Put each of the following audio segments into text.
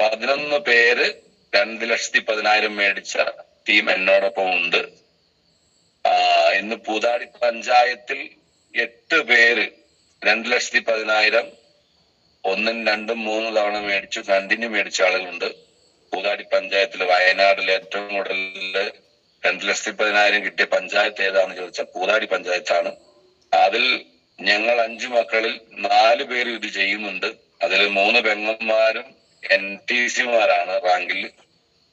11 പേര് 2,10,000 മേടിച്ച ടീം എന്നോടൊപ്പം ഉണ്ട്. ഇന്ന് പൂതാടി പഞ്ചായത്തിൽ 8 പേര് 2,10,000 1, 2, 3 തവണ മേടിച്ചു, കണ്ടിന്യൂ മേടിച്ച ആളുകളുണ്ട്. പൂതാടി പഞ്ചായത്തിൽ വയനാട്ടിൽ ഏറ്റവും കൂടുതൽ 2,10,000 കിട്ടിയ പഞ്ചായത്ത് ഏതാണെന്ന് ചോദിച്ചാൽ പൂതാടി പഞ്ചായത്താണ്. അതിൽ ഞങ്ങൾ 5 മക്കളിൽ 4 പേര് ഇത് ചെയ്യുന്നുണ്ട്. അതിൽ 3 പെങ്ങന്മാരും NTC-മാരാണ് റാങ്കിൽ.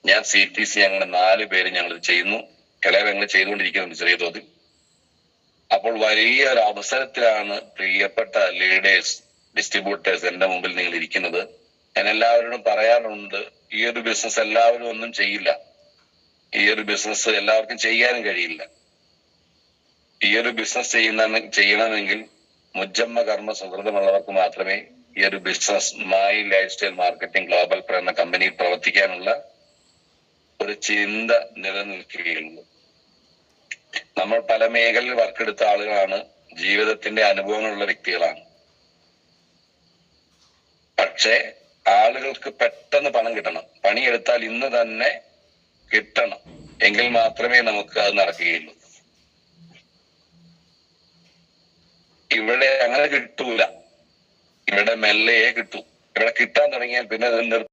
ഞാൻ CTC. ഞങ്ങൾ 4 പേര് ഞങ്ങൾ ചെയ്യുന്നു. ഇളയ പെങ്ങൾ ചെയ്തുകൊണ്ടിരിക്കുന്നുണ്ട് ചെറിയ തോതിൽ. അപ്പോൾ വലിയ ഒരു അവസരത്തിലാണ് പ്രിയപ്പെട്ട ലീഡേഴ്സ്, ഡിസ്ട്രിബ്യൂട്ടേഴ്സ് എന്റെ മുമ്പിൽ നിങ്ങൾ ഇരിക്കുന്നത്. ഞാൻ എല്ലാവരോടും പറയാറുണ്ട്, ഈ ഒരു ബിസിനസ് എല്ലാവരും ഒന്നും ചെയ്യില്ല. ഈ ഒരു ബിസിനസ് എല്ലാവർക്കും ചെയ്യാനും കഴിയില്ല. ഈ ഒരു ബിസിനസ് ചെയ്യണമെങ്കിൽ മുജ്ജമ്മ കർമ്മ സുഹൃതമുള്ളവർക്ക് മാത്രമേ ഈ ഒരു business my life style marketing global എന്ന കമ്പനിയിൽ പ്രവർത്തിക്കാനുള്ള ഒരു ചിന്ത നിലനിൽക്കുകയുള്ളൂ. നമ്മൾ പല മേഖലയിൽ വർക്കെടുത്ത ആളുകളാണ്, ജീവിതത്തിന്റെ അനുഭവങ്ങളുള്ള വ്യക്തികളാണ്. പക്ഷെ ആളുകൾക്ക് പെട്ടെന്ന് പണം കിട്ടണം, പണിയെടുത്താൽ ഇന്ന് തന്നെ കിട്ടണം, എങ്കിൽ മാത്രമേ നമുക്ക് അത് നടക്കുകയുള്ളൂ. ഇവിടെ അങ്ങനെ കിട്ടൂല. ഇവിടെ മെല്ലയെ കിട്ടൂ. ഇവിടെ കിട്ടാൻ തുടങ്ങിയാൽ പിന്നെ